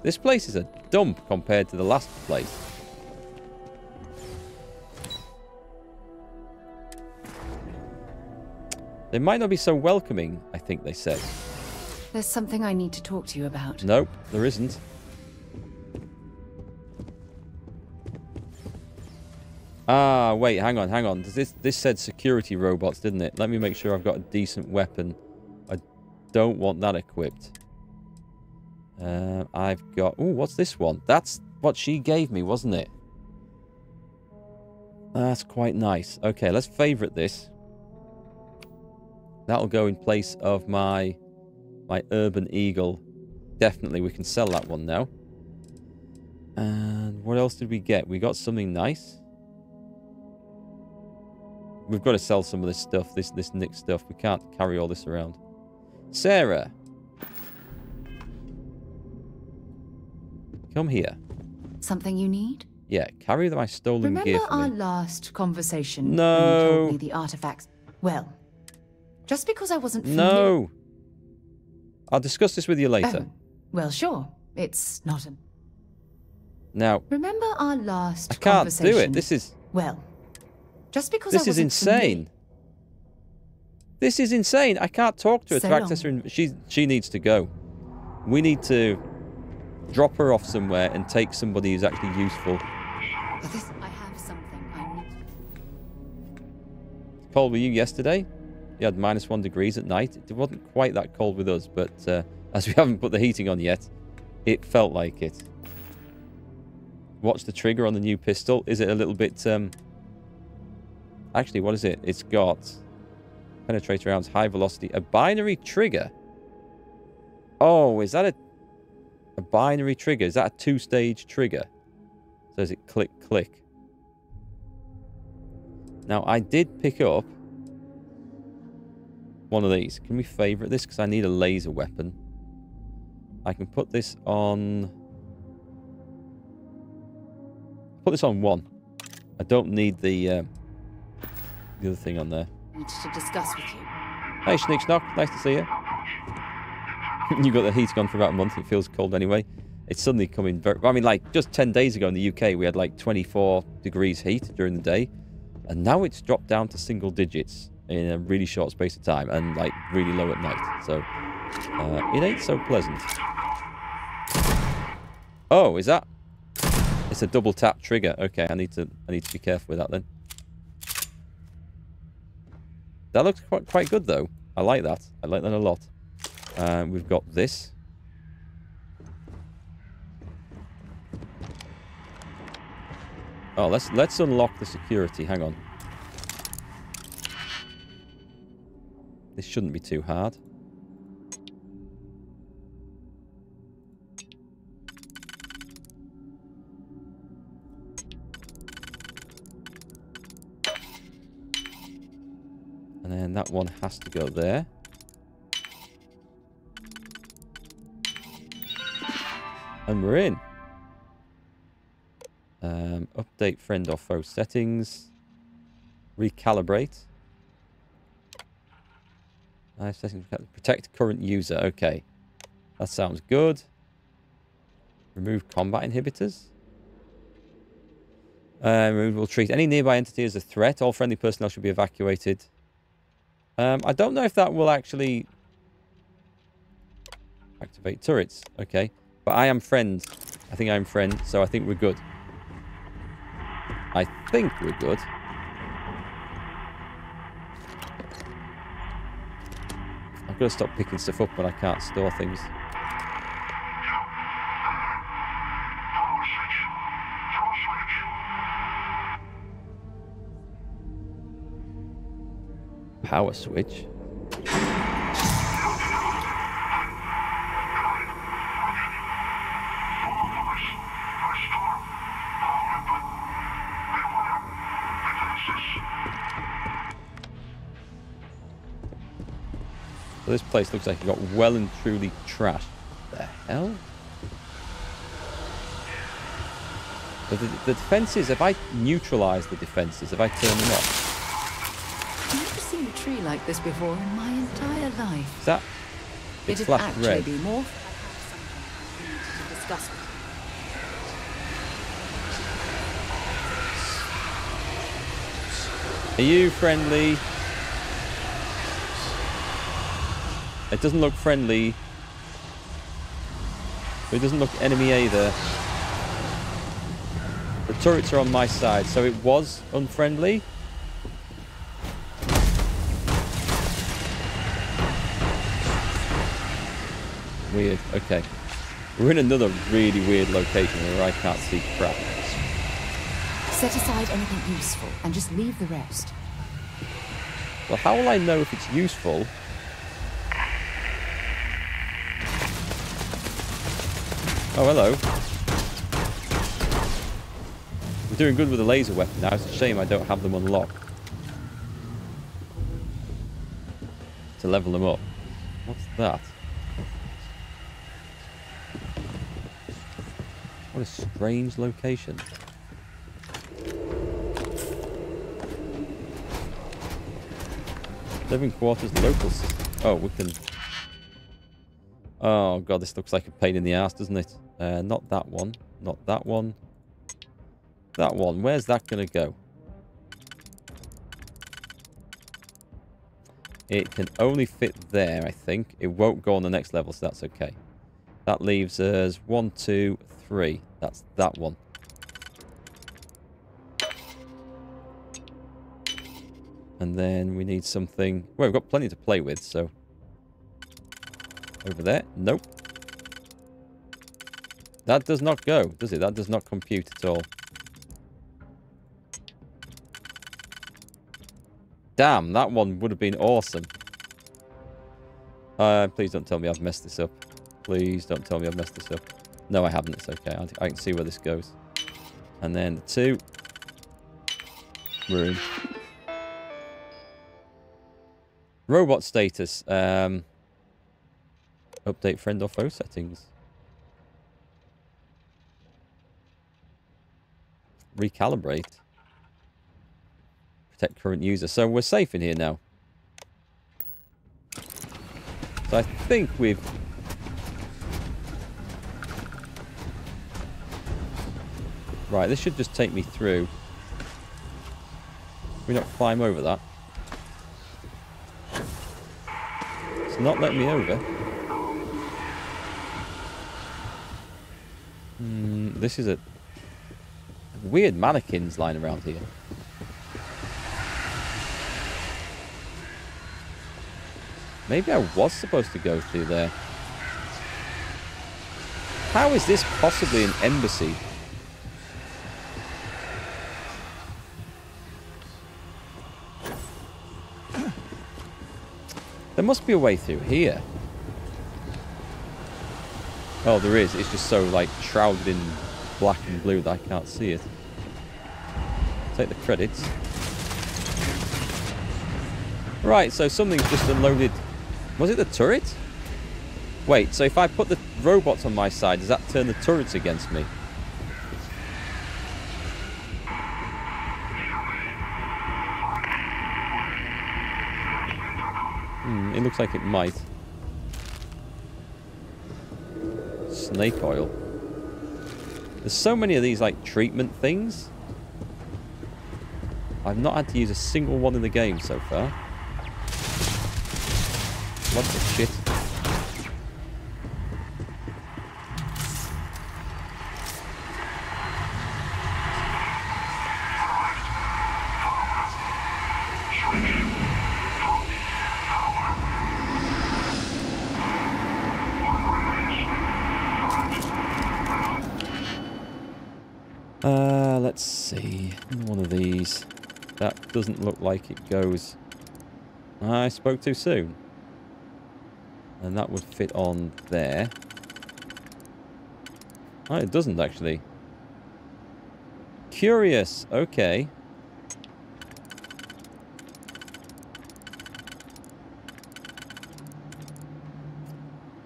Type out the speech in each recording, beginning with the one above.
This place is a dump compared to the last place. They might not be so welcoming, I think they said. There's something I need to talk to you about. Nope, there isn't. Ah, wait, hang on. This said security robots, didn't it? Let me make sure I've got a decent weapon. I don't want that equipped. I've got... Ooh, what's this one? That's what she gave me, wasn't it? That's quite nice. Okay, let's favorite this. That'll go in place of my Urban Eagle. Definitely, we can sell that one now. And what else did we get? We got something nice. We've got to sell some of this stuff, this nick stuff. We can't carry all this around. Sarah. Come here. Something you need? Yeah, carry my stolen gear for me. Remember our last conversation? No. When you told me the artifacts. Well, just because I wasn't familiar... No. I'll discuss this with you later. Oh, well, sure. It's not a... Now... Remember our last I can't conversation? do it. This is... Well, just because this I wasn't is insane. This is insane. I can't talk to her So to access her. She needs to go. We need to drop her off somewhere and take somebody who's actually useful. I have something I need. Cold were you yesterday? You had -1 degrees at night. It wasn't quite that cold with us, but as we haven't put the heating on yet, it felt like it. Watch the trigger on the new pistol. Is it a little bit... Actually, what is it? It's got penetrator rounds, high velocity, a binary trigger. Oh, is that a binary trigger? Is that a 2-stage trigger? So does it click, click? Now, I did pick up one of these. Can we favorite this? Because I need a laser weapon. I can put this on... Put this on 1. I don't need the other thing on there. Need to discuss with you. Hey, Schnick Schnock. Nice to see you. You got the heating on for about a month. It feels cold anyway. It's suddenly coming very... I mean, like, just 10 days ago in the UK, we had, like, 24 degrees heat during the day. And now it's dropped down to single digits in a really short space of time. And, like, really low at night. So, it ain't so pleasant. Oh, is that... It's a double tap trigger. Okay, I need to be careful with that then. That looks quite good though. I like that. I like that a lot. We've got this. Oh, let's unlock the security. Hang on. This shouldn't be too hard. And then that one has to go there. And we're in. Update friend or foe settings. Recalibrate. Settings. Protect current user. Okay. That sounds good. Remove combat inhibitors. We will treat any nearby entity as a threat. All friendly personnel should be evacuated. I don't know if that will actually activate turrets. Okay. But I am friend. I think I'm friend, so I think we're good. I think we're good. I've got to stop picking stuff up when I can't store things. Power switch. So this place looks like it got well and truly trashed. What the hell? But the defences, if I neutralise the defences, if I turn them off... I've never seen a tree like this before in my entire life. Is that... It's flashed red. Be more... discuss. Are you friendly? It doesn't look friendly. But it doesn't look enemy either. The turrets are on my side, so it was unfriendly. Weird. Okay. We're in another really weird location where I can't see crap. Set aside anything useful and just leave the rest. Well, how will I know if it's useful? Oh, hello. We're doing good with the laser weapon now. It's a shame I don't have them unlocked. To level them up. What's that? What a strange location. Living quarters, locals. Oh, we can... Oh, God, this looks like a pain in the ass, doesn't it? Not that one. Not that one. That one. Where's that going to go? It can only fit there, I think. It won't go on the next level, so that's okay. That leaves us 1, 2, 3. That's that one. And then we need something... Well, we've got plenty to play with, so... Over there? Nope. That does not go, does it? That does not compute at all. Damn, that one would have been awesome. Please don't tell me I've messed this up. Please don't tell me I've messed this up. No, I haven't. It's okay. I can see where this goes. And then the 2. Room. Robot status. Update friend or foe settings. Recalibrate. Protect current user. So we're safe in here now. So I think we've... Right, this should just take me through. Can we not climb over that? It's not letting me over. This is a... Weird mannequins lying around here. Maybe I was supposed to go through there. How is this possibly an embassy? There must be a way through here. Oh, there is. It's just so, like, shrouded in black and blue that I can't see it. Take the credits. Right, so something's just unloaded. Was it the turret? Wait, so if I put the robots on my side, does that turn the turrets against me? It looks like it might. Snake oil. There's so many of these, like, treatment things. I've not had to use a single one in the game so far. Lots of shit. Let's see. One of these. That doesn't look like it goes... I spoke too soon. And that would fit on there. Oh, it doesn't actually. Curious. Okay.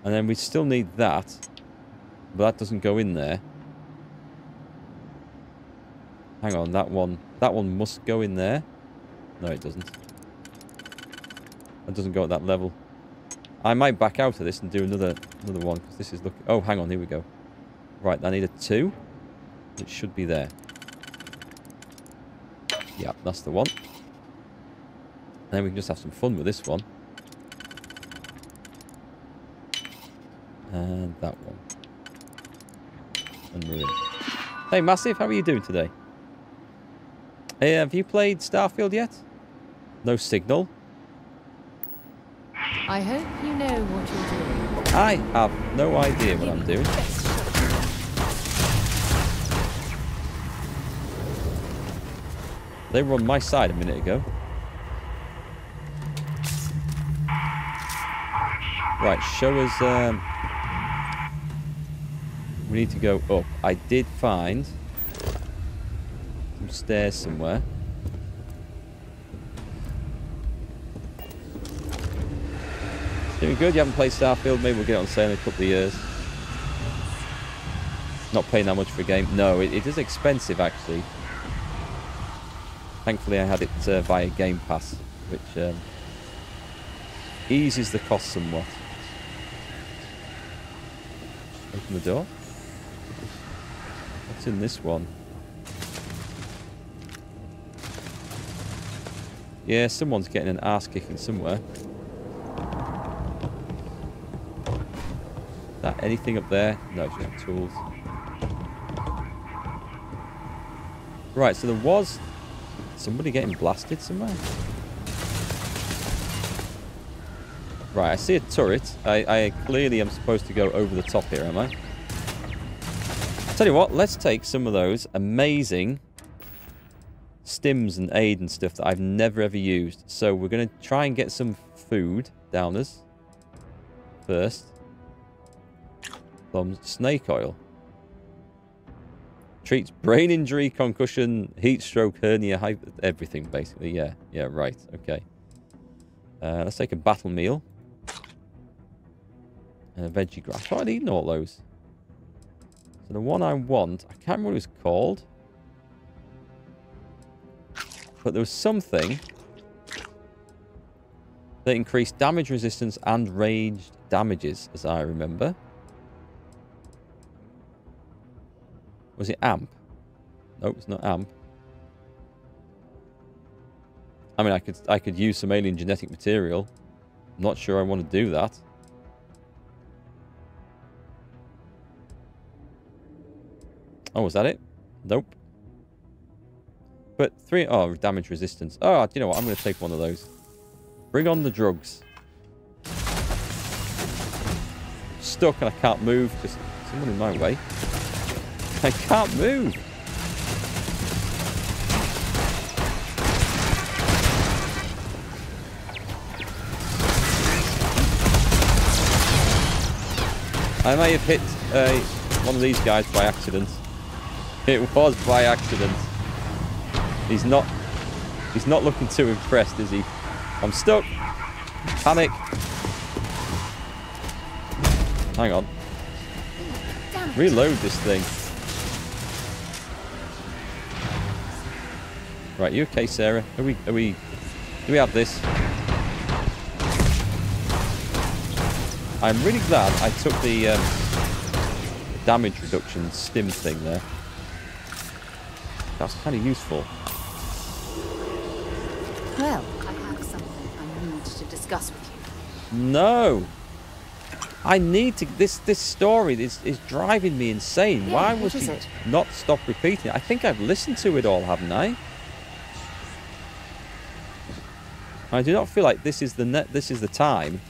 And then we still need that. But that doesn't go in there. Hang on, that one must go in there. No, it doesn't. That doesn't go at that level. I might back out of this and do another one, because this is looking... Oh, hang on, here we go. Right, I need a 2. It should be there. Yeah, that's the one. Then we can just have some fun with this one. And that one. And we're in. Hey, Massive, how are you doing today? Hey, have you played Starfield yet? No signal? I hope you know what you're doing. I have no idea what I'm doing. They were on my side a minute ago. Right, show us... we need to go up. I did find some stairs somewhere. Doing good. You haven't played Starfield? Maybe we'll get it on sale in a couple of years. Not paying that much for a game. No, it is expensive, actually. Thankfully, I had it via Game Pass, which eases the cost somewhat. Open the door. What's in this one? Yeah, someone's getting an ass kicking somewhere. That anything up there? No, just tools. Right, so there was somebody getting blasted somewhere. Right, I see a turret. I clearly am supposed to go over the top here, am I? Tell you what, let's take some of those amazing stims and aid and stuff that I've never ever used. So we're going to try and get some food down us first. Some snake oil. Treats brain injury, concussion, heat stroke, hernia, everything basically. Yeah, right. Okay. Let's take a battle meal. And a veggie grass. I thought I'd eaten all those. So the one I want, I can't remember what it was called. But there was something that increased damage resistance and ranged damages, as I remember. Was it amp? Nope, it's not amp. I mean, I could use some alien genetic material. I'm not sure I want to do that. Oh, was that it? Nope. But damage resistance. Oh, do you know what? I'm going to take one of those. Bring on the drugs. Stuck and I can't move. Just someone in my way. I can't move. I may have hit one of these guys by accident. It was by accident. He's not looking too impressed, is he? I'm stuck. Panic. Hang on. Reload this thing. Right, you okay, Sarah? Do we have this? I'm really glad I took the damage reduction stim thing there. That's kind of useful. Well, I have something I need to discuss with you. No! I need to... This story is driving me insane. Yeah, why would she not stop repeating it? I think I've listened to it all, haven't I? I do not feel like this is the time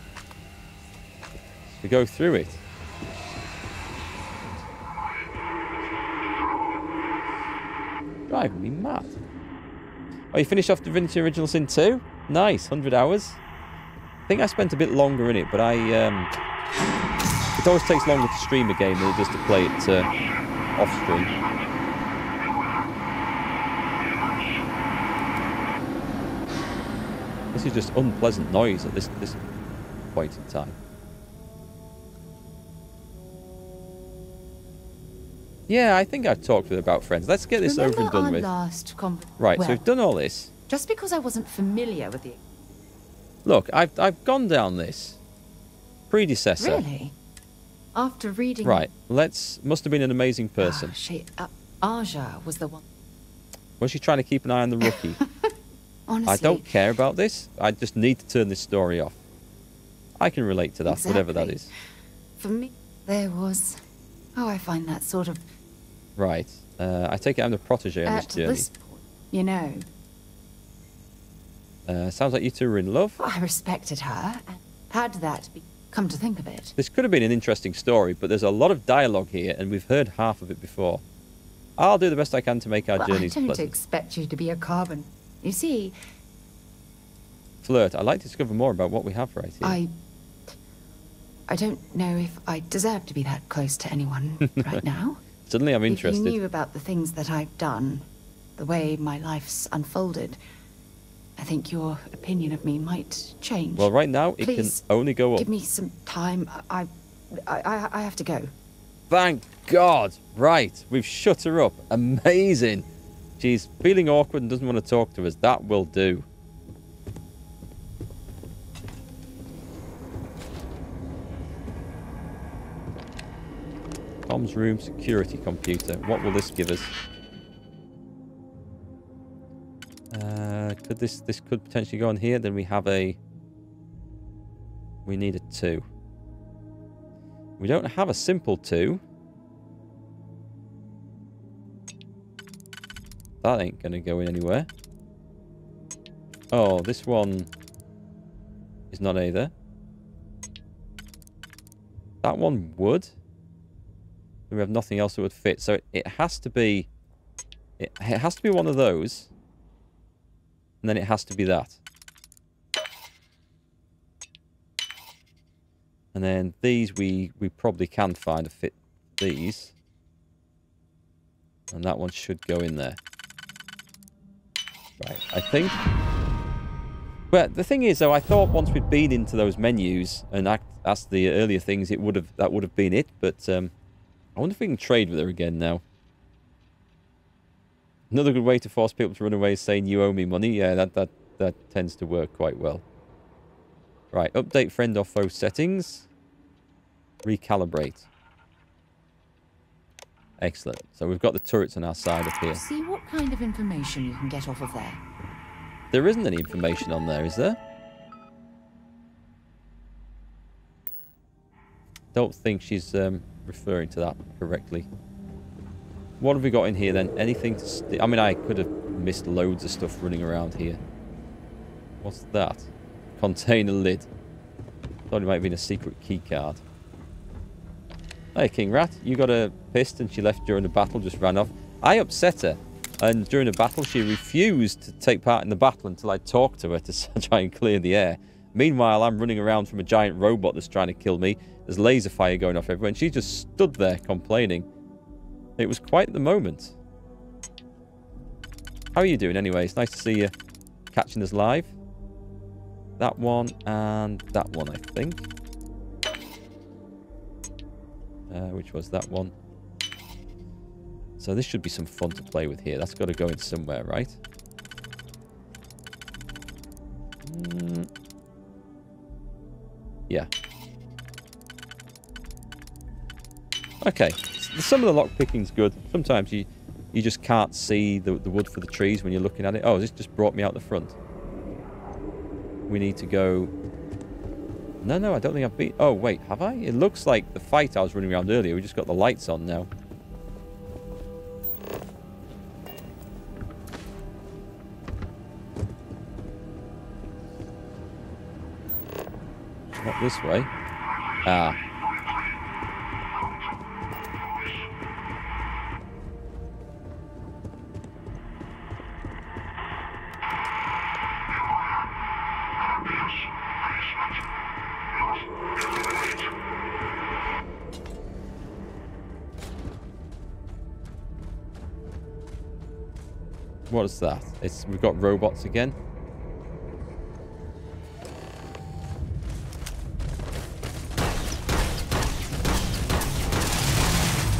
to go through it. Driving me mad. Oh, you finished off Divinity Original Sin 2? Nice, 100 hours. I think I spent a bit longer in it, but it always takes longer to stream a game than it does to play it off stream. This is just unpleasant noise at this point in time. Yeah, I think I've talked with her about friends. Let's get this over and done with. Right, so we've done all this. Just because I wasn't familiar with you. Look, I've gone down this. Predecessor. Really? After reading... Right, must have been an amazing person. Aja was the one. Was she trying to keep an eye on the rookie? Honestly... I don't care about this. I just need to turn this story off. I can relate to that, exactly. whatever that is. For me, there was... Oh, I find that sort of... Right. I take it I'm the protege on this journey. At this point, you know... Sounds like you two were in love. I respected her, and had that come to think of it. This could have been an interesting story, but there's a lot of dialogue here, and we've heard half of it before. I'll do the best I can to make our journeys pleasant. I don't expect you to be a carbon. You see... Flirt, I'd like to discover more about what we have right here. I don't know if I deserve to be that close to anyone right now. Suddenly I'm interested. If you knew about the things that I've done, the way my life's unfolded, I think your opinion of me might change. Well, right now, Please, it can only go up. Give me some time. I have to go. Thank God. Right. We've shut her up. Amazing. She's feeling awkward and doesn't want to talk to us. That will do. Comms room, security computer. What will this give us? Could this could potentially go on here? Then we have a... We need a 2. We don't have a simple 2. That ain't going to go in anywhere. Oh, this one is not either. That one would. We have nothing else that would fit. So it has to be... It has to be one of those. And then it has to be that. And then these we probably can find a fit these. And that one should go in there. Right, I think. But the thing is, though, I thought once we'd been into those menus and asked the earlier things, that would have been it. But I wonder if we can trade with her again now. Another good way to force people to run away is saying you owe me money. Yeah, that tends to work quite well. Right, update friend or foe settings. Recalibrate. Excellent. So we've got the turrets on our side up here. See what kind of information you can get off of there. There isn't any information on there, is there? Don't think she's referring to that correctly. What have we got in here then? Anything to... I mean, I could have missed loads of stuff running around here. What's that? Container lid. Thought it might have been a secret key card. Hey, King Rat. You got a pissed and she left during the battle, just ran off. I upset her. And during the battle, she refused to take part in the battle until I talked to her to try and clear the air. Meanwhile, I'm running around from a giant robot that's trying to kill me. There's laser fire going off everywhere. And she just stood there complaining. It was quite the moment. How are you doing anyway? It's nice to see you catching us live. That one and that one, I think. Which was that one? So this should be some fun to play with here. That's got to go in somewhere, right? Yeah. Okay. Some of the lock picking's good. Sometimes you just can't see the wood for the trees when you're looking at it. Oh, this just brought me out the front. We need to go... No, I don't think I've been... Oh, wait, have I? It looks like the fight I was running around earlier. We just got the lights on now. Not this way. Ah. What is that? We've got robots again.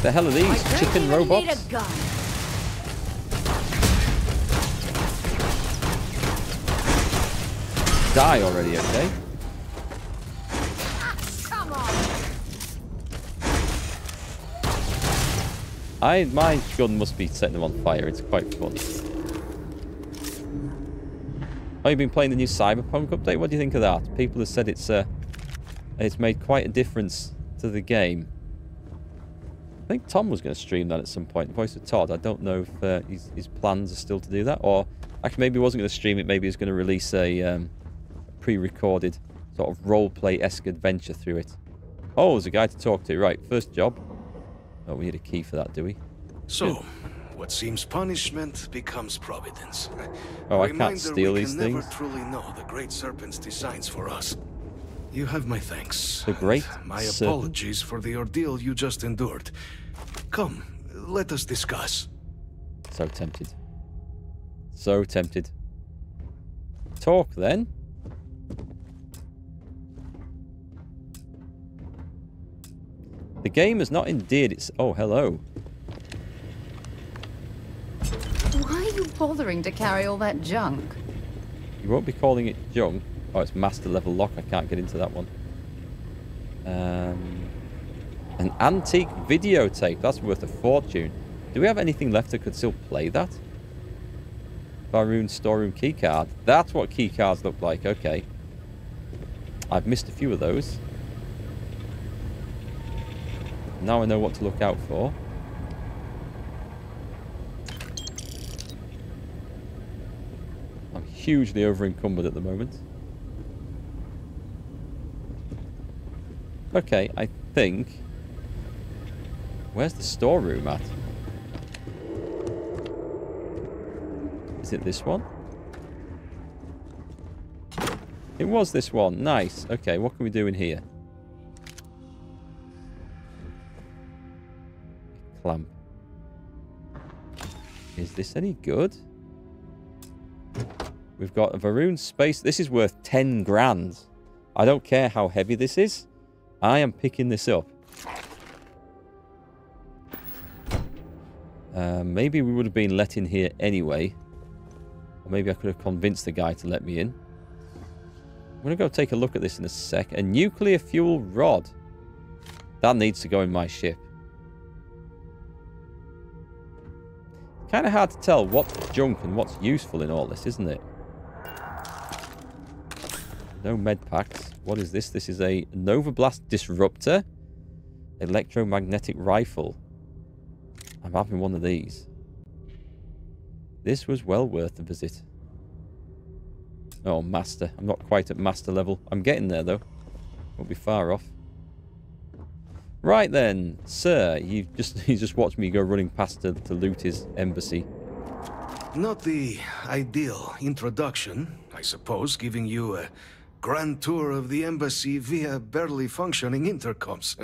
The hell are these? Chicken robots? Die already, okay? Come on. My gun must be setting them on fire. It's quite fun. Oh, you've been playing the new Cyberpunk update? What do you think of that? People have said it's made quite a difference to the game. I think Tom was going to stream that at some point. The voice of Todd. I don't know if his plans are still to do that. Or actually, maybe he wasn't going to stream it. Maybe he's going to release a pre-recorded sort of role-play-esque adventure through it. Oh, there's a guy to talk to. Right, first job. Oh, we need a key for that, do we? So, what seems punishment becomes providence. Oh, I can't steal these things. We can never truly know the Great Serpent's designs for us. You have my thanks. The Great My Serpent. apologies for the ordeal you just endured. Come, let us discuss. So tempted. So tempted. Talk, then. The game has not endeared its... Oh, hello. Why are you bothering to carry all that junk? You won't be calling it junk. Oh, it's master level lock. I can't get into that one. An antique videotape. That's worth a fortune. Do we have anything left that could still play that? Baroon storeroom keycard. That's what keycards look like. Okay. I've missed a few of those. Now I know what to look out for. I'm hugely over-encumbered at the moment. Okay, I think... Where's the storeroom at? Is it this one? It was this one. Nice. Okay, what can we do in here? Clamp. Is this any good? We've got a Varun space. This is worth 10 grand. I don't care how heavy this is. I am picking this up. Maybe we would have been let in here anyway. Or maybe I could have convinced the guy to let me in. I'm going to go take a look at this in a sec. A nuclear fuel rod. That needs to go in my ship. Kind of hard to tell what's junk and what's useful in all this, isn't it? No med packs. What is this? This is a Nova Blast Disruptor. Electromagnetic rifle. I'm having one of these. This was well worth the visit. Oh, master. I'm not quite at master level. I'm getting there, though. Won't be far off. Right then, sir. You just watched me go running past to loot his embassy. Not the ideal introduction, I suppose, giving you a grand tour of the embassy via barely functioning intercoms.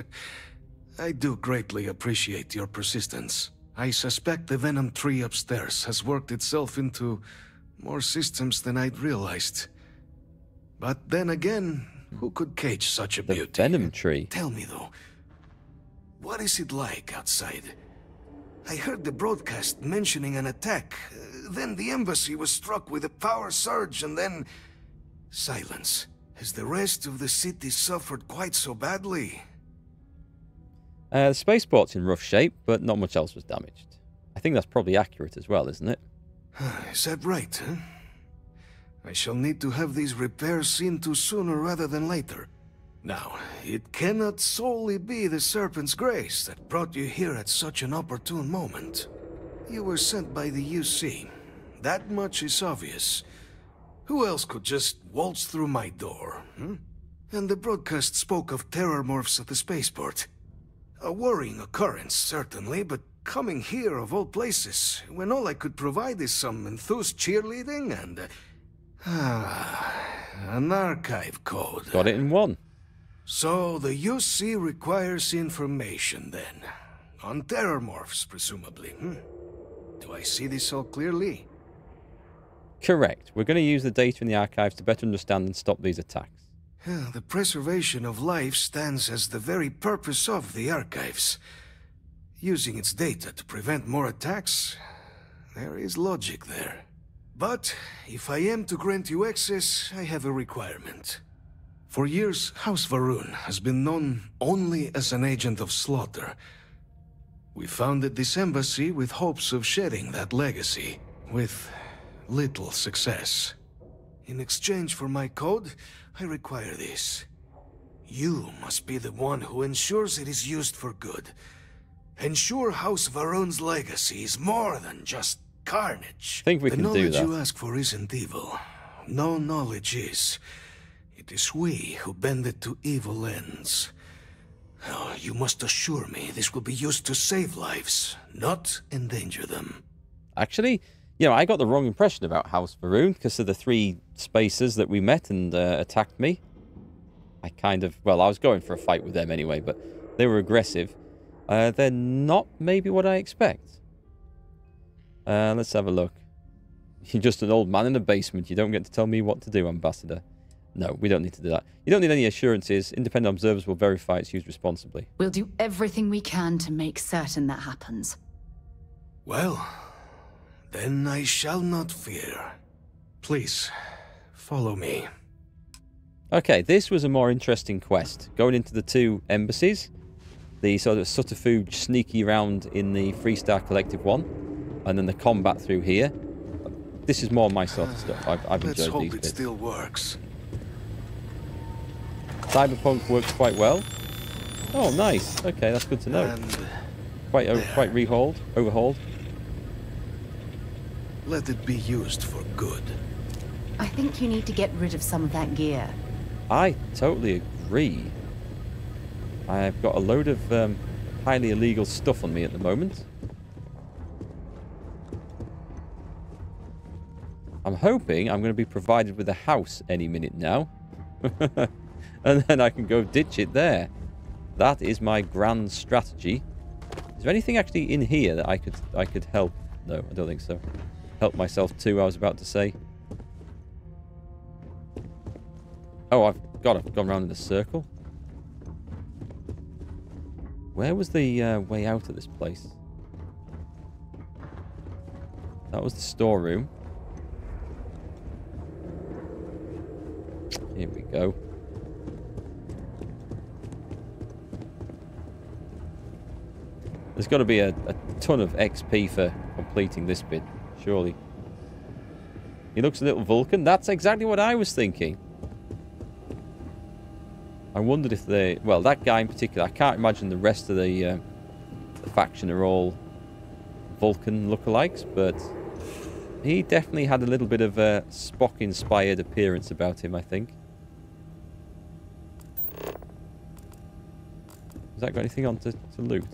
I do greatly appreciate your persistence. I suspect the venom tree upstairs has worked itself into more systems than I'd realized. But then again, who could cage such a beauty? The venom tree? Tell me though, what is it like outside? I heard the broadcast mentioning an attack. Then the embassy was struck with a power surge and then... silence. Has the rest of the city suffered quite so badly? The spaceport's in rough shape, but not much else was damaged. I think that's probably accurate as well, isn't it? Is that right, huh? I shall need to have these repairs seen to sooner rather than later. Now, it cannot solely be the Serpent's grace that brought you here at such an opportune moment. You were sent by the UC. That much is obvious. Who else could just waltz through my door, hmm? And the broadcast spoke of terror morphs at the spaceport. A worrying occurrence, certainly, but coming here of all places, when all I could provide is some enthused cheerleading and... an archive code. Got it in one. So the UC requires information, then. On terror morphs, presumably, hmm? Do I see this all clearly? Correct. We're going to use the data in the archives to better understand and stop these attacks. The preservation of life stands as the very purpose of the archives. Using its data to prevent more attacks, there is logic there. But if I am to grant you access, I have a requirement. For years, House Varun has been known only as an agent of slaughter. We founded this embassy with hopes of shedding that legacy, with little success. In exchange for my code, I require this. You must be the one who ensures it is used for good. Ensure House Varun's legacy is more than just carnage. I think we can do that. The knowledge you ask for isn't evil. No knowledge is. It is we who bend it to evil ends. Oh, you must assure me this will be used to save lives, not endanger them. Actually, you know, I got the wrong impression about House Varun because of the 3 spacers that we met and attacked me. I kind of... Well, I was going for a fight with them anyway, but they were aggressive. They're not maybe what I expect. Let's have a look. You're just an old man in a basement. You don't get to tell me what to do, Ambassador. No, we don't need to do that. You don't need any assurances. Independent observers will verify it's used responsibly. We'll do everything we can to make certain that happens. Well, then I shall not fear. Please, follow me. Okay, this was a more interesting quest. Going into the 2 embassies. The sort of subterfuge sneaky round in the Freestar Collective one. And then the combat through here. This is more my sort of stuff. I've enjoyed these bits. Let's hope it still works. Cyberpunk works quite well. Oh, nice. Okay, that's good to know. And Quite overhauled. let it be used for good. I think you need to get rid of some of that gear. I totally agree. I've got a load of highly illegal stuff on me at the moment. I'm hoping I'm going to be provided with a house any minute now. And then I can go ditch it there. That is my grand strategy. Is there anything actually in here that I could help? No, I don't think so. Help myself too, I was about to say. Oh, I've gone around in a circle. Where was the way out of this place? That was the storeroom. Here we go. There's got to be a ton of XP for completing this bit, surely. He looks a little Vulcan. That's exactly what I was thinking. I wondered if they... Well, that guy in particular, I can't imagine the rest of the faction are all Vulcan lookalikes, but he definitely had a little bit of a Spock-inspired appearance about him, I think. Has that got anything on to loot?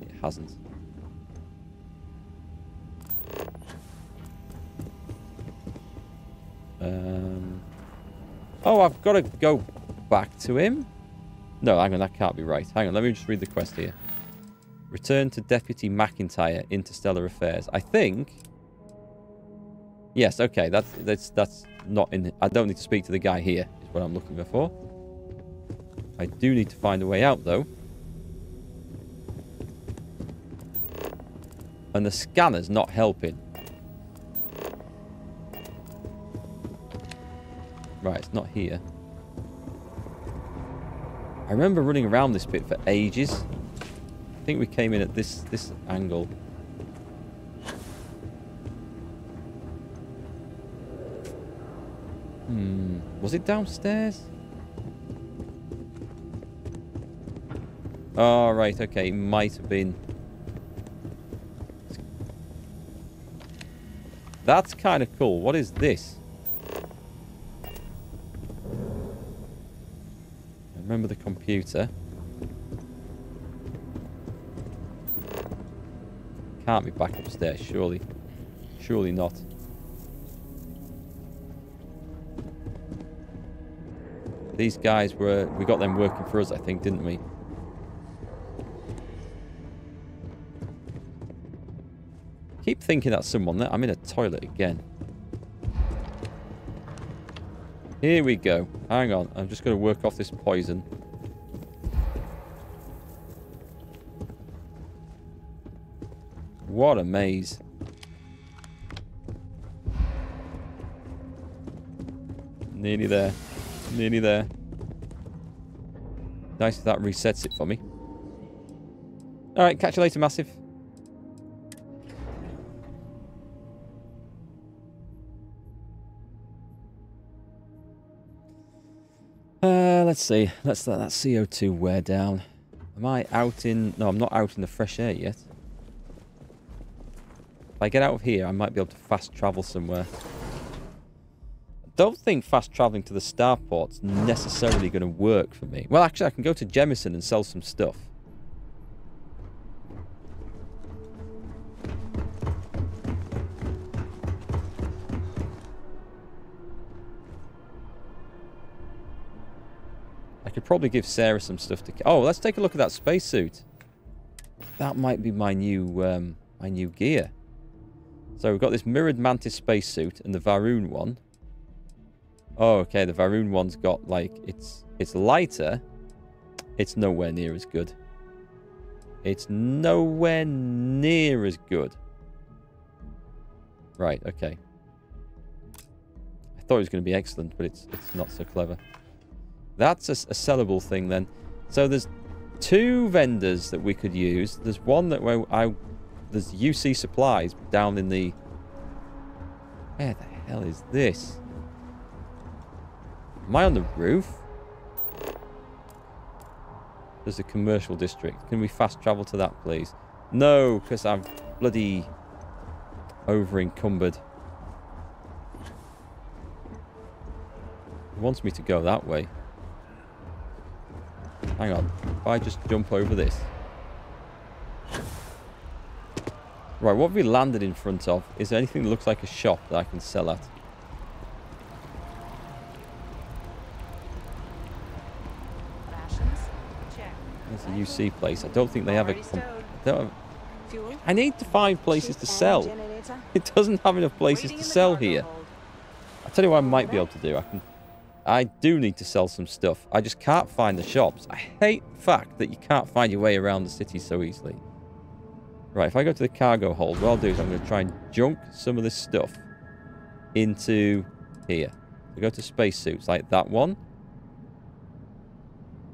It hasn't. Oh, I've got to go back to him? No, hang on, that can't be right. Hang on, let me just read the quest here. Return to Deputy McIntyre, Interstellar Affairs. I think... Yes, okay, that's not in... I don't need to speak to the guy here, is what I'm looking for. I do need to find a way out, though. And the scanner's not helping. Right, it's not here. I remember running around this bit for ages. I think we came in at this angle. Was it downstairs? Oh, right, okay. It might have been. That's kind of cool. What is this? I remember the computer. Can't be back upstairs, surely. Surely not. These guys were... We got them working for us, I think, didn't we? Keep thinking that's someone there. I'm in a toilet again. Here we go. Hang on. I'm just going to work off this poison. What a maze. Nearly there. Nearly there. Nice if that resets it for me. All right, catch you later, Massive. Let's see. Let's let that CO2 wear down. Am I out in... No, I'm not out in the fresh air yet. If I get out of here, I might be able to fast travel somewhere. I don't think fast traveling to the starport's necessarily going to work for me. Well, actually, I can go to Jemison and sell some stuff. I could probably give Sarah some stuff to... Oh, let's take a look at that spacesuit. That might be my new gear. So we've got this mirrored mantis spacesuit and the Varun one. Oh, okay. The Varun one's got, like, it's lighter. It's nowhere near as good. It's nowhere near as good. Right, okay. I thought it was going to be excellent, but it's not so clever. That's a sellable thing then. So there's 2 vendors that we could use. There's one that there's UC supplies down in the... Where the hell is this? Am I on the roof? There's a commercial district. Can we fast travel to that, please? No, because I'm bloody over encumbered. It wants me to go that way. Hang on. If I just jump over this. Right, what have we landed in front of? Is there anything that looks like a shop that I can sell at? There's a UC place. I don't think they have a... I need to find places to sell. It doesn't have enough places to sell here. I'll tell you what I might be able to do. I do need to sell some stuff. I just can't find the shops. I hate the fact that you can't find your way around the city so easily. Right, if I go to the cargo hold, what I'll do is I'm going to try and junk some of this stuff into here. So go to spacesuits, like that one.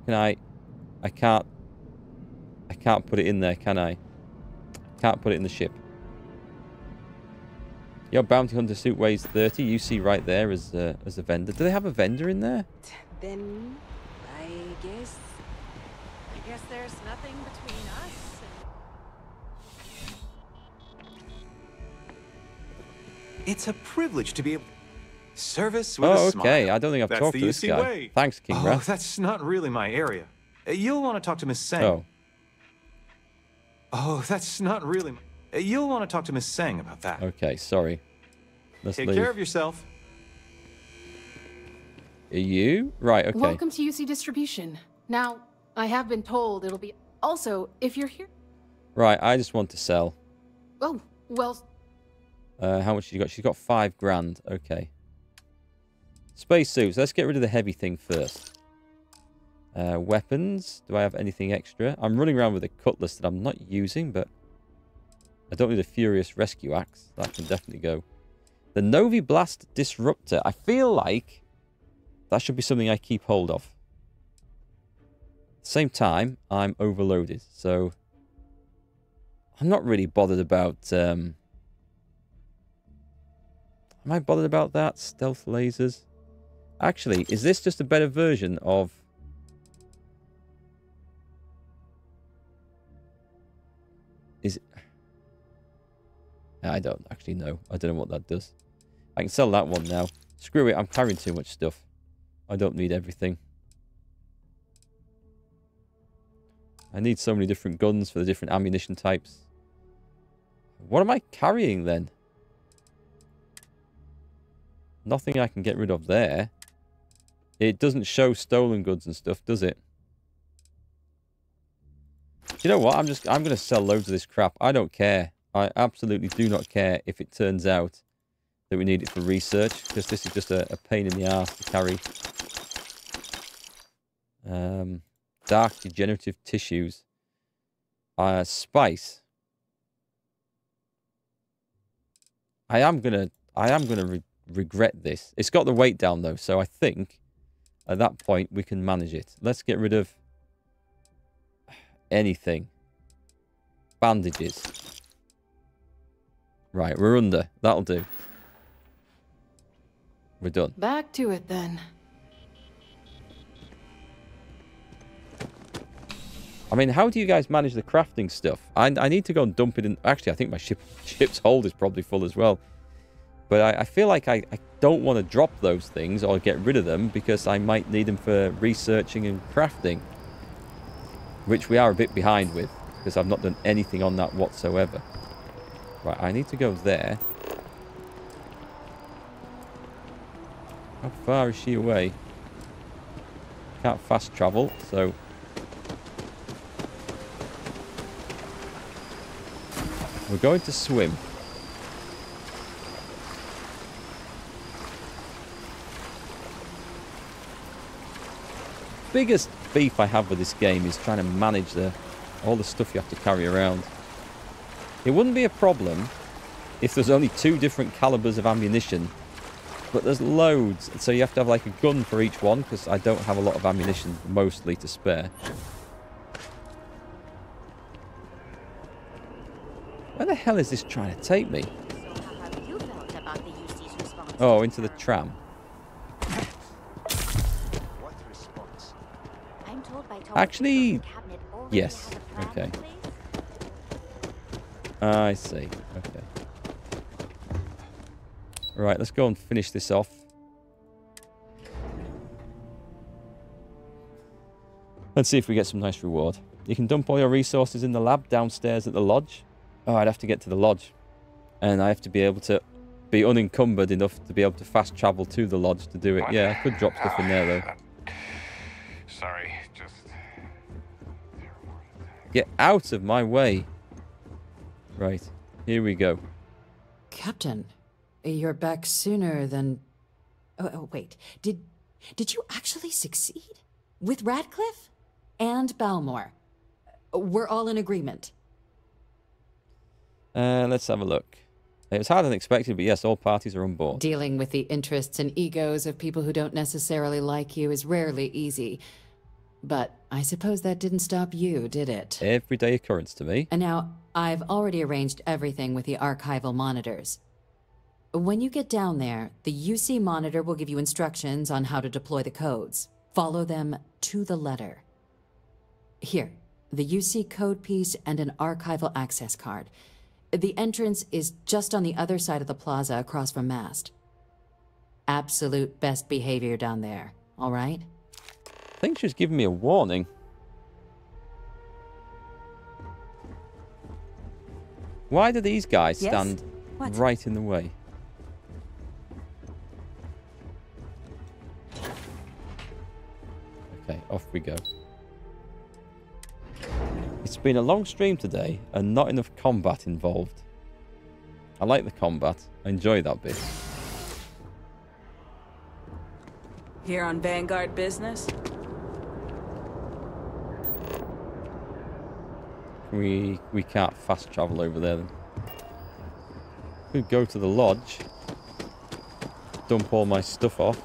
Can I can't put it in there, can I? Can't put it in the ship. Your bounty hunter suit weighs 30. You see right there as a vendor. Do they have a vendor in there? Then I guess there's nothing between us. It's a privilege to be able service with a smile. Okay. I don't think I've talked to this guy. Way. Thanks, King Oh, Wrath. that's not really my area. You'll want to talk to Miss Sang. Oh. Oh, that's not really... You'll want to talk to Miss Sang about that. Okay, sorry. Let's Take leave. care of yourself. Are you? Right, okay. Welcome to UC Distribution. Now, I have been told it'll be... Also, if you're here... Right, I just want to sell. Oh, well... How much she got? She's got 5 grand. Okay. Spacesuits. Let's get rid of the heavy thing first. Weapons. Do I have anything extra? I'm running around with a cutlass that I'm not using, but I don't need a Furious Rescue Axe. That can definitely go. The Novi Blast Disruptor. I feel like that should be something I keep hold of. At the same time, I'm overloaded, so I'm not really bothered about... Am I bothered about that? Stealth lasers. Actually, is this just a better version of... Is it... I don't actually know. I don't know what that does. I can sell that one now. Screw it, I'm carrying too much stuff. I don't need everything. I need so many different guns for the different ammunition types. What am I carrying then? Nothing I can get rid of there. It doesn't show stolen goods and stuff, does it? You know what? I'm going to sell loads of this crap. I don't care. I absolutely do not care if it turns out that we need it for research, because this is just a pain in the ass to carry. Dark degenerative tissues. Spice. I am gonna regret this. It's got the weight down though, so I think at that point we can manage it. Let's get rid of anything. Bandages. Right, we're under. That'll do. We're done. Back to it then. I mean, how do you guys manage the crafting stuff? I need to go and dump it in. Actually, I think my ship's hold is probably full as well. But I feel like I don't want to drop those things or get rid of them because I might need them for researching and crafting. Which we are a bit behind with because I've not done anything on that whatsoever. Right, I need to go there. How far is she away? Can't fast travel, so... we're going to swim. Biggest beef I have with this game is trying to manage all the stuff you have to carry around. It wouldn't be a problem if there's only 2 different calibers of ammunition, but there's loads, so you have to have like a gun for each one because I don't have a lot of ammunition mostly to spare. Where the hell is this trying to take me? So how have you felt about the UC's response? Oh, into the tram. What response? I'm told by Actually, the cabinet already yes. has a plan Okay. in place. I see. Okay. Right, let's go and finish this off. Let's see if we get some nice reward. You can dump all your resources in the lab downstairs at the lodge. Oh, I'd have to get to the lodge. And I have to be able to be unencumbered enough to be able to fast travel to the lodge to do it. Yeah, I could drop stuff in there, though. Sorry, just... Get out of my way. Right, here we go. Captain, you're back sooner than... Oh, wait. Did you actually succeed? With Radcliffe? And Balmore? We're all in agreement. Let's have a look. It was harder than expected, but yes, all parties are on board. Dealing with the interests and egos of people who don't necessarily like you is rarely easy. But I suppose that didn't stop you, did it? Everyday occurrence to me. And now, I've already arranged everything with the archival monitors. When you get down there, the UC monitor will give you instructions on how to deploy the codes. Follow them to the letter. Here, the UC code piece and an archival access card. The entrance is just on the other side of the plaza across from Mast. Absolute best behavior down there, all right? I think she was giving me a warning. Why do these guys stand right in the way? Okay, off we go. It's been a long stream today and not enough combat involved. I like the combat. I enjoy that bit. Here on Vanguard business? We can't fast travel over there then. Could go to the lodge. Dump all my stuff off.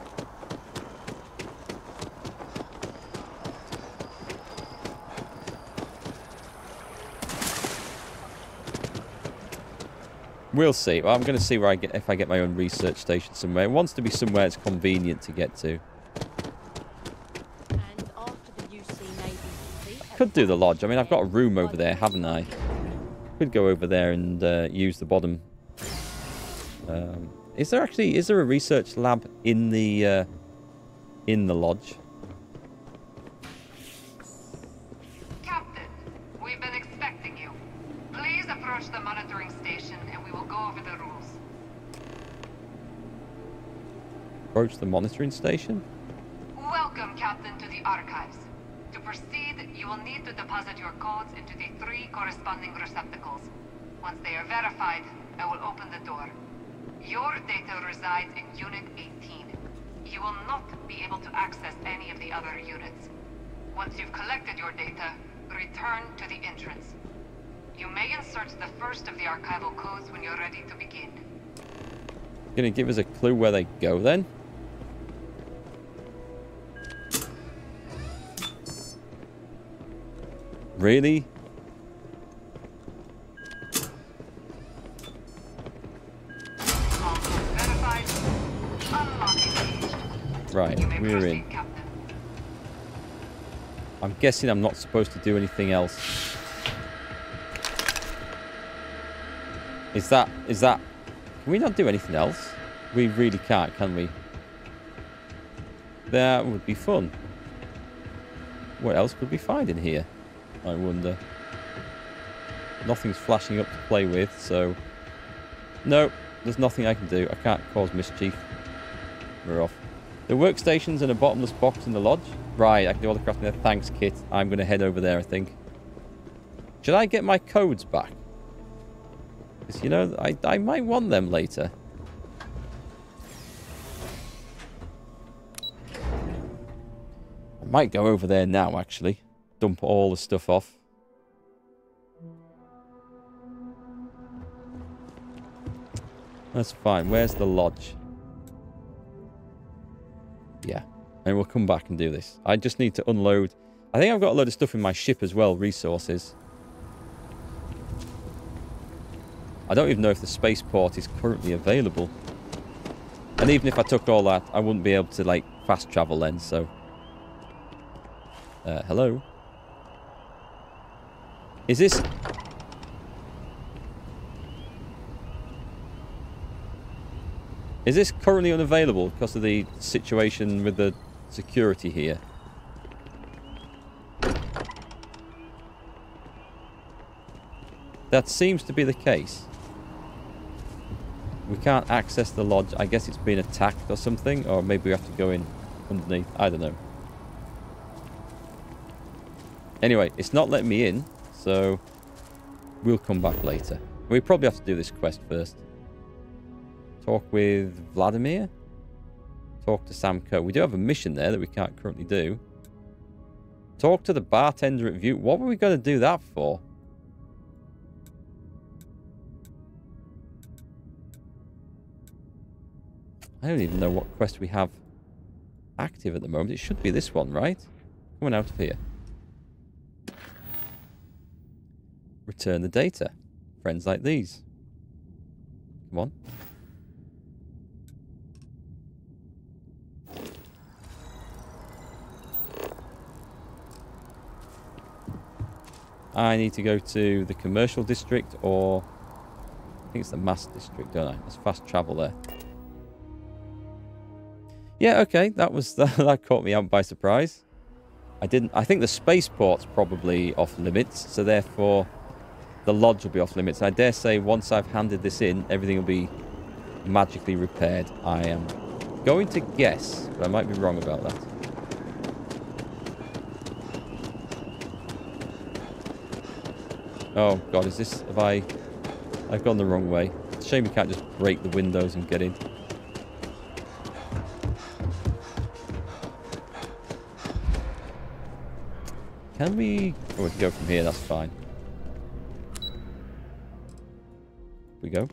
We'll see. Well, I'm going to see where if I get my own research station somewhere. It wants to be somewhere it's convenient to get to. And off to the UC Navy fleet. Could do the lodge. I mean, I've got a room over there, haven't I? Could go over there and use the bottom. Is there a research lab in the lodge? Captain, we've been expecting you. Please approach the monitoring station and we will go over the rules. Approach the monitoring station? Welcome, Captain, to the archives. To proceed, you will need to deposit your codes into the 3 corresponding receptacles. Once they are verified, I will open the door. Your data resides in Unit 18. You will not be able to access any of the other units. Once you've collected your data, return to the entrance. You may insert the first of the archival codes when you're ready to begin. Gonna give us a clue where they go then? Really? Right, You may we're proceed, in. Captain. I'm guessing I'm not supposed to do anything else. Is that... Can we not do anything else? We really can't, can we? That would be fun. What else could we find in here? I wonder. Nothing's flashing up to play with, so... No, there's nothing I can do. I can't cause mischief. We're off. The workstations and a bottomless box in the lodge. Right, I can do all the crafting there. Thanks, Kit. I'm going to head over there, I think. Should I get my codes back? Because, you know, I might want them later. I might go over there now, actually. Dump all the stuff off. That's fine. Where's the lodge? Yeah. And we'll come back and do this. I just need to unload. I think I've got a load of stuff in my ship as well. Resources. I don't even know if the spaceport is currently available. And even if I took all that, I wouldn't be able to, like, fast travel then, so... hello? Is this... Is this currently unavailable because of the situation with the security here? That seems to be the case. We can't access the lodge. I guess it's been attacked or something, or maybe we have to go in underneath. I don't know. Anyway, it's not letting me in, so we'll come back later. We probably have to do this quest first. Talk with Vladimir. Talk to Sam Coe. We do have a mission there that we can't currently do. Talk to the bartender at View. What were we going to do that for? I don't even know what quest we have active at the moment. It should be this one, right? Coming out of here. Return the data. Friends like these. Come on. I need to go to the commercial district, or I think it's the mass district, don't I? Let's fast travel there. Yeah, okay, that caught me out by surprise. I think the spaceport's probably off limits, so therefore the lodge will be off limits. I dare say once I've handed this in, everything will be magically repaired. I am going to guess, but I might be wrong about that. Oh god, is this... I've gone the wrong way. It's a shame you can't just break the windows and get in. Can we... Oh, we can go from here, that's fine. Here we go.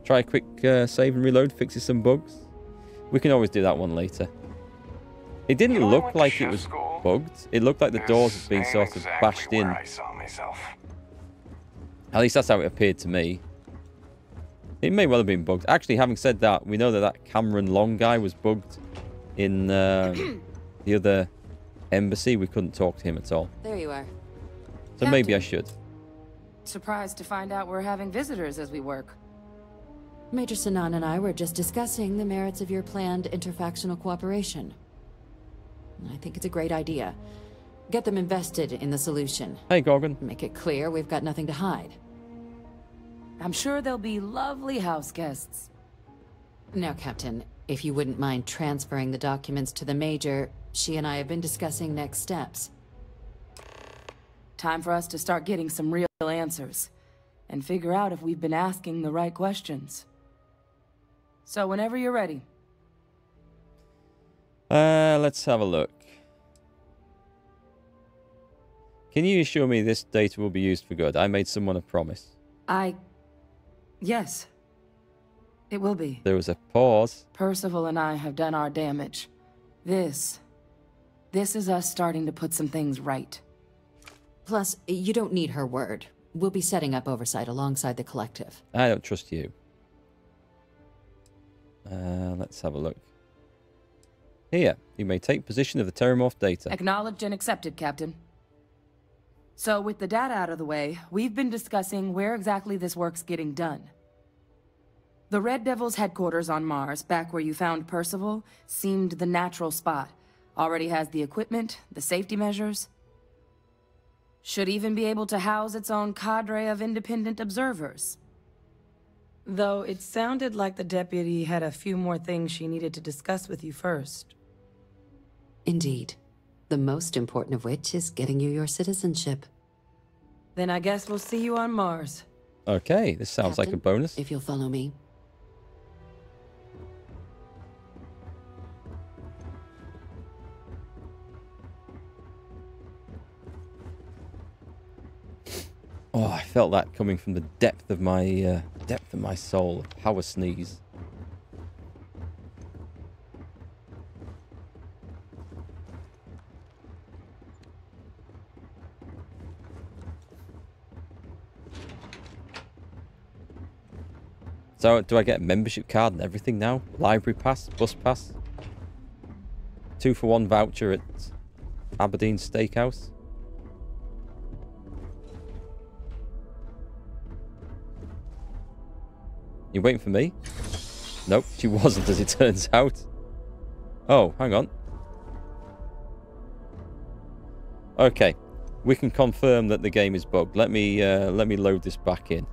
Try a quick save and reload, fixes some bugs. We can always do that one later. It didn't look like it was bugged. It looked like the doors had been sort of bashed in. At least that's how it appeared to me. It may well have been bugged. Actually, having said that, we know that Cameron Long guy was bugged in the other embassy. We couldn't talk to him at all. There you are. So maybe I should. Surprised to find out we're having visitors as we work. Major Sinan and I were just discussing the merits of your planned interfactional cooperation. I think it's a great idea. Get them invested in the solution. Hey, Gorgon. Make it clear we've got nothing to hide. I'm sure they'll be lovely house guests. Now, Captain, if you wouldn't mind transferring the documents to the Major, she and I have been discussing next steps. Time for us to start getting some real answers, and figure out if we've been asking the right questions. So whenever you're ready. Let's have a look. Can you assure me this data will be used for good? I made someone a promise. Yes. It will be. There was a pause. Percival and I have done our damage. This is us starting to put some things right. Plus, you don't need her word. We'll be setting up oversight alongside the collective. I don't trust you. Let's have a look. Here, you may take possession of the Terramorph data. Acknowledged and accepted, Captain. So, with the data out of the way, we've been discussing where exactly this work's getting done. The Red Devil's headquarters on Mars, back where you found Percival, seemed the natural spot. Already has the equipment, the safety measures. Should even be able to house its own cadre of independent observers. Though it sounded like the deputy had a few more things she needed to discuss with you first. Indeed. The most important of which is getting you your citizenship. Then I guess we'll see you on Mars. Okay, this sounds Captain, like a bonus. If you'll follow me. Oh, I felt that coming from the depth of my soul. How a sneeze. So, do I get a membership card and everything now? Library pass, bus pass, 2-for-1 voucher at Aberdeen Steakhouse. You waiting for me? Nope, she wasn't, as it turns out. Oh, hang on. Okay, we can confirm that the game is bugged. Let me load this back in.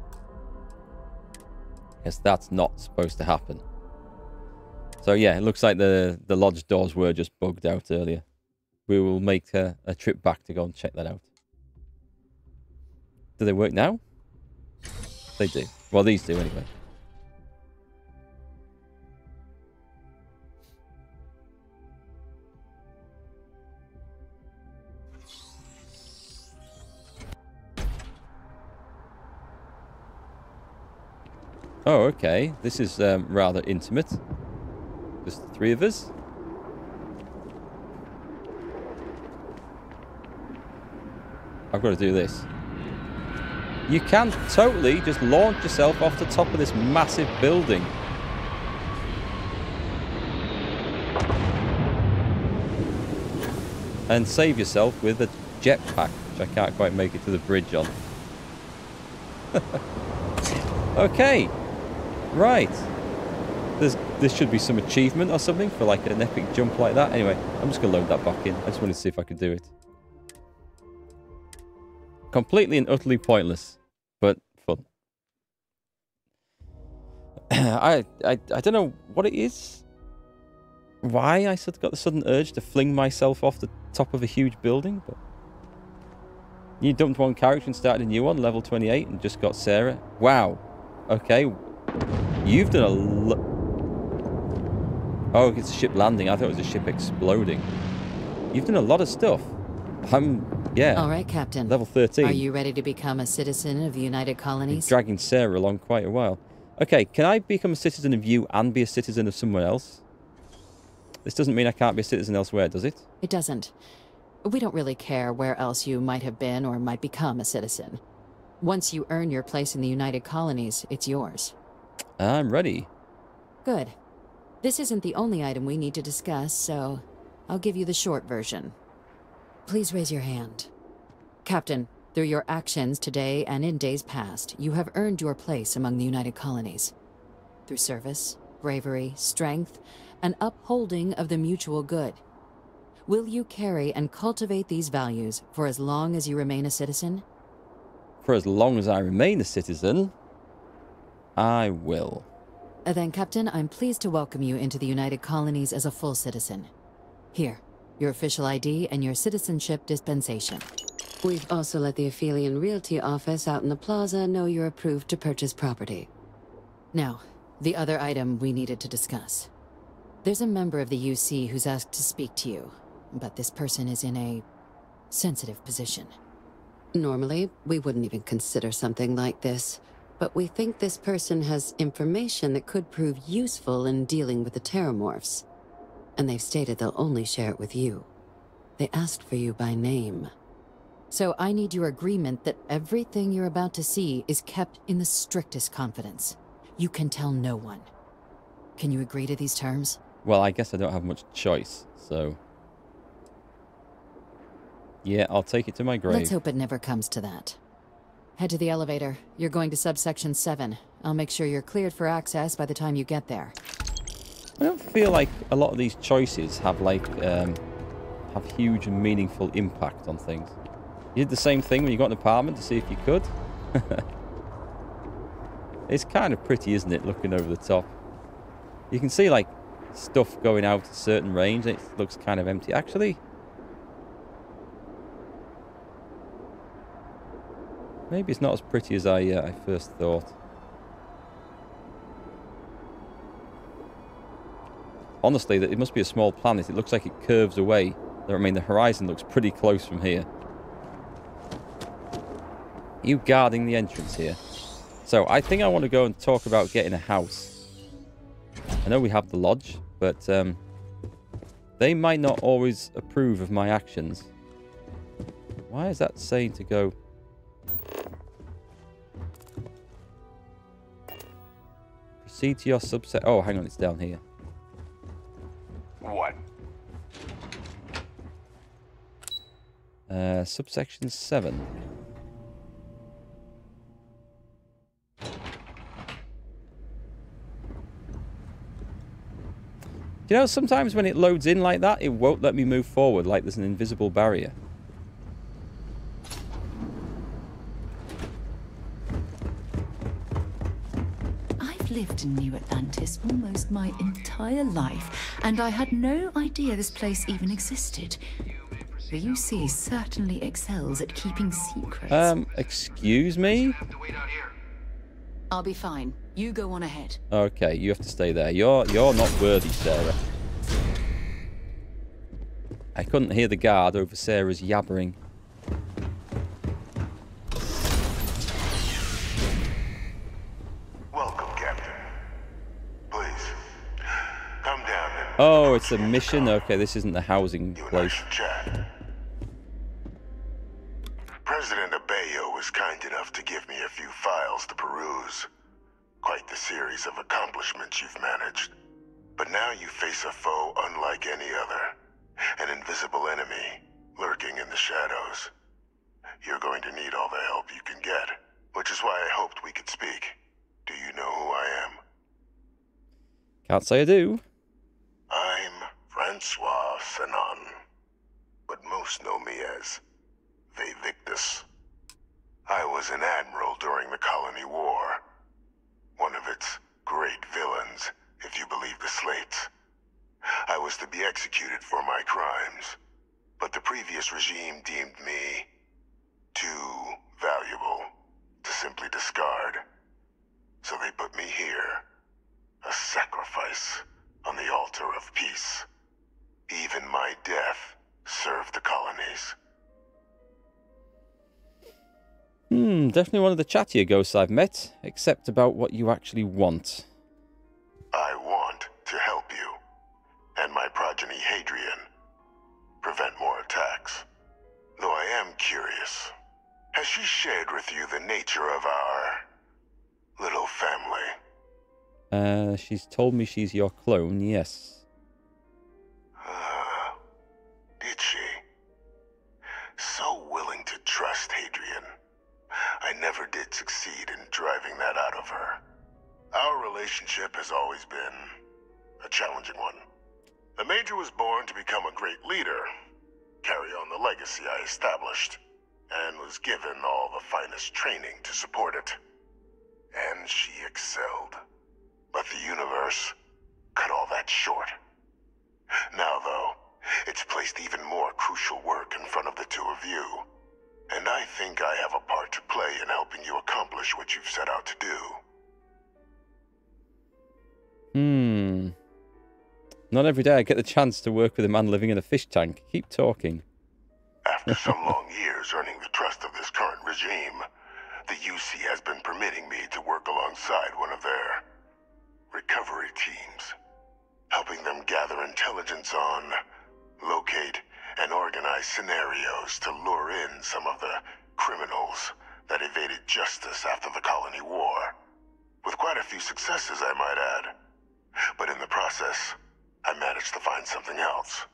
Yes, that's not supposed to happen. So yeah, it looks like the lodge doors were just bugged out earlier. We will make a trip back to go and check that out. Do they work now? They do. Well, these do anyway. Oh, okay. This is rather intimate. Just the three of us. I've got to do this. You can totally just launch yourself off the top of this massive building. And save yourself with a jetpack, which I can't quite make it to the bridge on. Okay. Right. This should be some achievement or something for like an epic jump like that. Anyway, I'm just going to load that back in. I just wanted to see if I could do it. Completely and utterly pointless, but fun. I don't know what it is. Why I sort of got the sudden urge to fling myself off the top of a huge building, but you dumped one character and started a new one, level 28, and just got Sarah. Wow. Okay. You've done a Oh, it's a ship landing. I thought it was a ship exploding. You've done a lot of stuff. Yeah. All right, Captain. Level 13. Are you ready to become a citizen of the United Colonies? You're dragging Sarah along quite a while. Okay, can I become a citizen of you and be a citizen of somewhere else? This doesn't mean I can't be a citizen elsewhere, does it? It doesn't. We don't really care where else you might have been or might become a citizen. Once you earn your place in the United Colonies, it's yours. I'm ready. Good. This isn't the only item we need to discuss, so I'll give you the short version. Please raise your hand. Captain, through your actions today and in days past, you have earned your place among the United Colonies. Through service, bravery, strength, and upholding of the mutual good. Will you carry and cultivate these values for as long as you remain a citizen? For as long as I remain a citizen, I will. Then, Captain, I'm pleased to welcome you into the United Colonies as a full citizen. Here, your official ID and your citizenship dispensation. We've also let the Aphelion Realty office out in the plaza know you're approved to purchase property. Now, the other item we needed to discuss. There's a member of the UC who's asked to speak to you, but this person is in a sensitive position. Normally, we wouldn't even consider something like this, but we think this person has information that could prove useful in dealing with the Terramorphs. And they've stated they'll only share it with you. They asked for you by name. So I need your agreement that everything you're about to see is kept in the strictest confidence. You can tell no one. Can you agree to these terms? Well, I guess I don't have much choice, so... Yeah, I'll take it to my grave. Let's hope it never comes to that. Head to the elevator. You're going to subsection 7. I'll make sure you're cleared for access by the time you get there. I don't feel like a lot of these choices have, like, have huge and meaningful impact on things. You did the same thing when you got an apartment to see if you could. It's kind of pretty, isn't it, looking over the top? You can see, like, stuff going out a certain range. It looks kind of empty. Actually, maybe it's not as pretty as I first thought. Honestly, it must be a small planet. It looks like it curves away. I mean, the horizon looks pretty close from here. Are you guarding the entrance here? So, I think I want to go and talk about getting a house. I know we have the lodge, but they might not always approve of my actions. Why is that saying to go... Proceed to your subset... Oh, hang on, it's down here. What? Subsection 7. You know, sometimes when it loads in like that, it won't let me move forward, like there's an invisible barrier. I've lived in New Atlantis almost my entire life, and I had no idea this place even existed. The UC certainly excels at keeping secrets. Excuse me? I'll be fine. You go on ahead. Okay, you have to stay there. You're not worthy, Sarah. I couldn't hear the guard over Sarah's yabbering. Welcome, Captain. Please, come down and... Oh, it's a mission? Okay, this isn't the housing place. President Abeyo was kind enough to give me a few files to peruse. Quite the series of accomplishments you've managed. But now you face a foe unlike any other. An invisible enemy, lurking in the shadows. You're going to need all the help you can get, which is why I hoped we could speak. Do you know who I am? Can't say I do. I'm Francois Sanon, but most know me as Victus. I was an admiral during the Colony War. One of its great villains, if you believe the slates. I was to be executed for my crimes, but the previous regime deemed me too valuable to simply discard. So they put me here, a sacrifice on the altar of peace. Even my death served the colonies. Definitely one of the chattier ghosts I've met, except about what you actually want. I want to help you, and my progeny Hadrian, prevent more attacks. Though I am curious, has she shared with you the nature of our little family? She's told me she's your clone, yes. Did she? So willing to trust Hadrian. I never did succeed in driving that out of her. Our relationship has always been a challenging one. The Major was born to become a great leader, carry on the legacy I established, and was given all the finest training to support it. And she excelled. But the universe cut all that short. Now, though, it's placed even more crucial work in front of the two of you. And I think I have a part to play in helping you accomplish what you've set out to do. Not every day I get the chance to work with a man living in a fish tank. Keep talking. After some long years earning the trust of this current regime, the UC has been permitting me to work alongside one of their recovery teams, helping them gather intelligence on, locate, and organize scenarios to lure in some of the criminals that evaded justice after the Colony War. With quite a few successes, I might add. But in the process, I managed to find something else.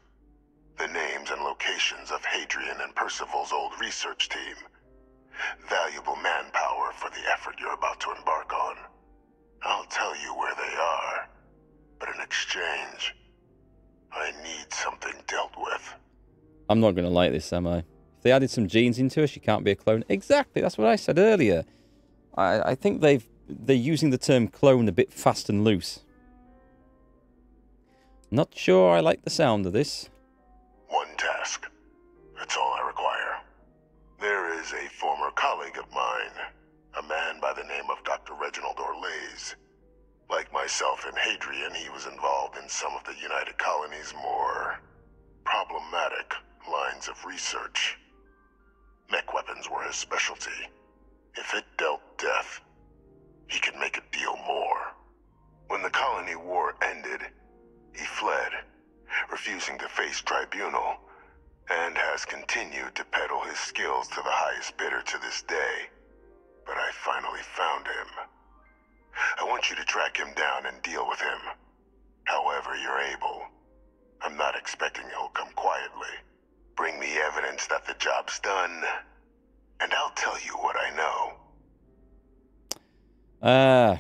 The names and locations of Hadrian and Percival's old research team. Valuable manpower for the effort you're about to embark on. I'll tell you where they are, but in exchange, I need something dealt with. I'm not going to like this, am I? If they added some genes into her, she can't be a clone. Exactly, that's what I said earlier. I think they're using the term clone a bit fast and loose. Not sure I like the sound of this. One task. That's all I require. There is a former colleague of mine, a man by the name of Dr. Reginald Orlaise. Like myself and Hadrian, he was involved in some of the United Colony's more problematic lines of research. Mech weapons were his specialty. If it dealt death, he could make a deal more. When the colony war ended, he fled, refusing to face tribunal, and has continued to peddle his skills to the highest bidder to this day. But I finally found him. I want you to track him down and deal with him. However you're able. I'm not expecting he'll come quietly. Bring me evidence that the job's done, and I'll tell you what I know.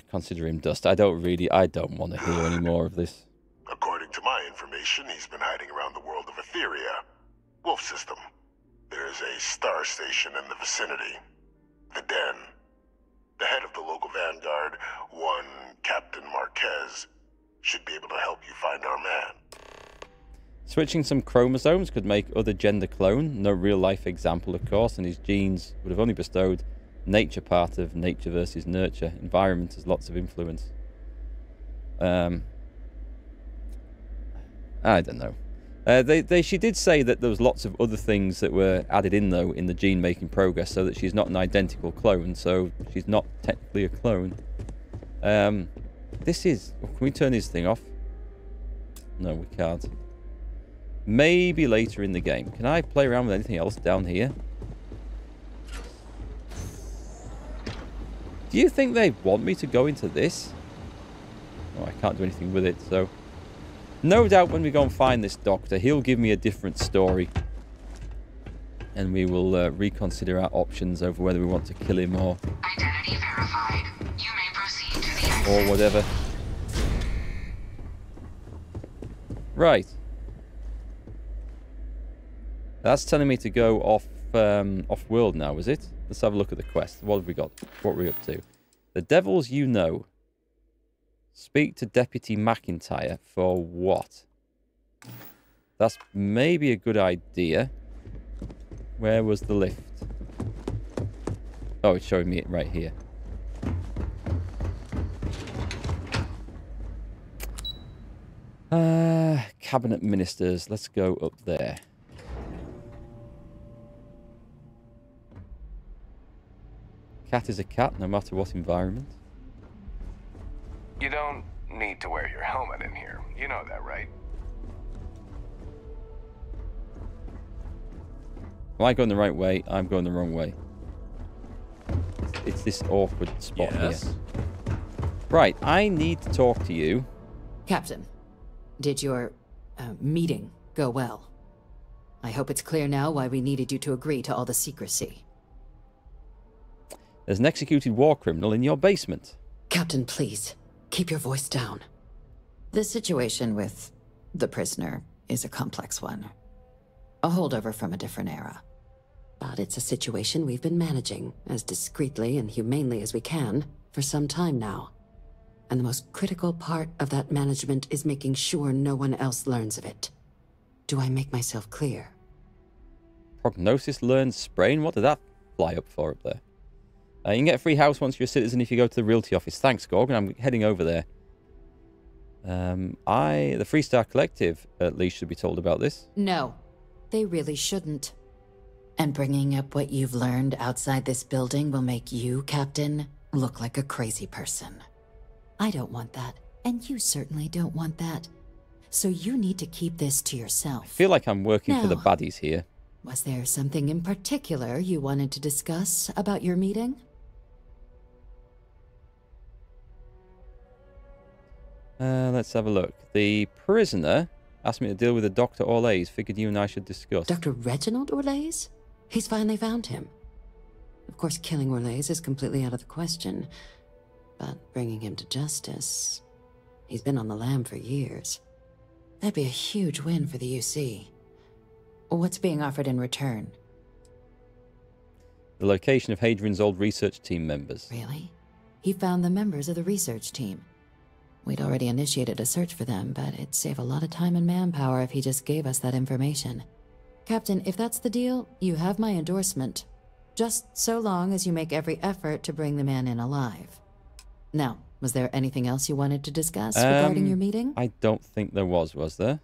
Consider him dust. I don't want to hear any more of this. According to my information, he's been hiding around the world of Etheria. Wolf system. There's a star station in the vicinity. The Den. The head of the local vanguard, one Captain Marquez, should be able to help you find our man. Switching some chromosomes could make other gender clone. No real-life example, of course, and his genes would have only bestowed nature part of nature versus nurture. Environment has lots of influence. I don't know. She did say that there was lots of other things that were added in, though, in the gene-making progress, so that she's not an identical clone, so she's not technically a clone. This is... Can we turn this thing off? No, we can't. Maybe later in the game. Can I play around with anything else down here? Do you think they want me to go into this? Oh, I can't do anything with it, so... No doubt when we go and find this doctor, he'll give me a different story. And we will reconsider our options over whether we want to kill him or... Identity verified. You may proceed to the exit. Or whatever. Right. That's telling me to go off-world now, is it? Let's have a look at the quest. What have we got? What are we up to? The devils you know. Speak to Deputy McIntyre for what? That's maybe a good idea. Where was the lift? Oh, it's showing me it right here. Cabinet ministers. Let's go up there. Cat is a cat, no matter what environment. You don't need to wear your helmet in here. You know that, right? Am I going the right way? I'm going the wrong way. It's this awkward spot here. Right, I need to talk to you. Captain, did your meeting go well? I hope it's clear now why we needed you to agree to all the secrecy. There's an executed war criminal in your basement. Captain, please, keep your voice down. The situation with the prisoner is a complex one. A holdover from a different era. But it's a situation we've been managing as discreetly and humanely as we can for some time now. And the most critical part of that management is making sure no one else learns of it. Do I make myself clear? Prognosis learned sprain? What did that fly up for up there? You can get a free house once you're a citizen if you go to the realty office. Thanks, Gorgon. I'm heading over there. The Freestar Collective, at least, should be told about this. No, they really shouldn't. And bringing up what you've learned outside this building will make you, Captain, look like a crazy person. I don't want that, and you certainly don't want that. So you need to keep this to yourself. I feel like I'm working for the baddies here. Was there something in particular you wanted to discuss about your meeting? Let's have a look. The prisoner asked me to deal with a Dr. Orlays. Figured you and I should discuss. Dr. Reginald Orlays? He's finally found him. Of course, killing Orlays is completely out of the question. But bringing him to justice... He's been on the lam for years. That'd be a huge win for the UC. What's being offered in return? The location of Hadrian's old research team members. Really? He found the members of the research team. We'd already initiated a search for them, but it'd save a lot of time and manpower if he just gave us that information. Captain, if that's the deal, you have my endorsement. Just so long as you make every effort to bring the man in alive. Now, was there anything else you wanted to discuss regarding your meeting? I don't think there was there?